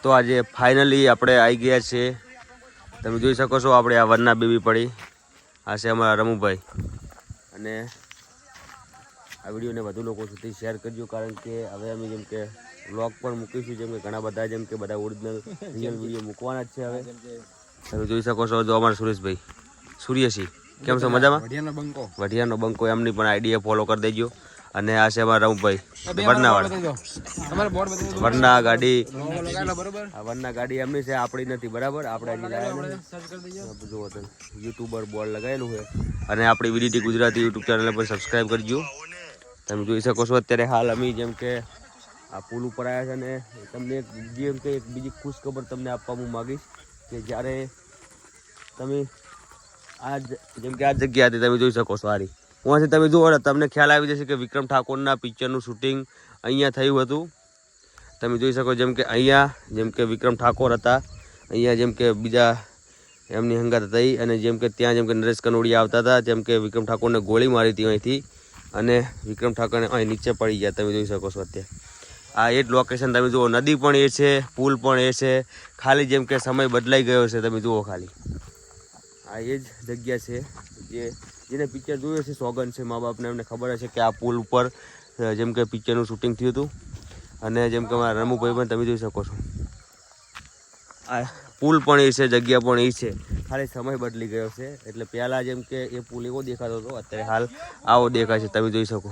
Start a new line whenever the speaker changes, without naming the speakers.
તો આજે ફાઇનલી આપણે આવી ગયા છે. તમે જોઈ શકો છો આપણે આ વરના બેબી પડી. આ છે અમારા રમુભાઈ. અને આ વિડીયોને વધુ લોકો સુધી શેર કરજો, કારણ કે હવે અમે જેમ કે વ્લોગ પણ મૂકીશું, જેમ કે ઘણા બધા જેમ કે બધા ઓરિજિનલ રિયલ વિડીયો મૂકવાના જ છે. હવે તમે જોઈ શકો છો જો અમારા સુરેશભાઈ સૂર્યસિંહ કેમ છો? મજામાં? વઢિયાનો બંકો એમની પણ આઈડિયા ફોલો કરી દેજો. અને આ છે અમારા રમુભાઈ વરના ગાડી. આ વરના ગાડી એમની છે, આપણી નથી. બરાબર, આપણે જુઓ તો યુટ્યુબર બોર્ડ લગાવેલું છે. અને આપણી વીડીટી ગુજરાતી યુટ્યુબ ચેનલ પર સબસ્ક્રાઈબ કરજો. તમે જોઈ શકો છો અત્યારે હાલ અમે જેમ કે આ પુલ ઉપર આવ્યા છે. અને તમને જેમ કે એક બીજી ખુશ ખબર તમને આપવા હું માગીશ કે જ્યારે તમે જેમ કે આ જગ્યા હતી તમે જોઈ શકો છો સારી ત્યાંથી તમે જુઓ તમને ખ્યાલ આવી જશે કે વિક્રમ ઠાકોરના પિક્ચરનું શૂટિંગ અહીંયા થયું હતું. તમે જોઈ શકો જેમ કે અહીંયા જેમ કે વિક્રમ ઠાકોર હતા, અહીંયા જેમ કે બીજા એમની હંગાત હતી. અને જેમ કે ત્યાં જેમ કે નરેશ કનોડિયા આવતા હતા, જેમ કે વિક્રમ ઠાકોરને ગોળી મારી હતી અહીંથી, અને વિક્રમ ઠાકોરને અહીં નીચે પડી ગયા. તમે જોઈ શકો છો અત્યારે આ એ જ લોકેશન. તમે જુઓ નદી પણ એ છે, પુલ પણ એ છે, ખાલી જેમ કે સમય બદલાઈ ગયો છે. તમે જુઓ ખાલી આ એ જ જગ્યા છે જેને પિક્ચર જોયું છે. સોગન છે મા બાપને, એમને ખબર હશે કે આ પુલ ઉપર જેમ કે પિક્ચરનું શૂટિંગ થયું હતું. અને જેમ કે મારા રમુભાઈ પણ તમે જોઈ શકો છો આ પુલ પણ એ છે, જગ્યા પણ એ છે, ખાલી સમય બદલી ગયો છે. એટલે પહેલાં જેમ કે એ પુલ એવો દેખાતો હતો, અત્યારે હાલ આવો દેખાય છે. તમે જોઈ શકો.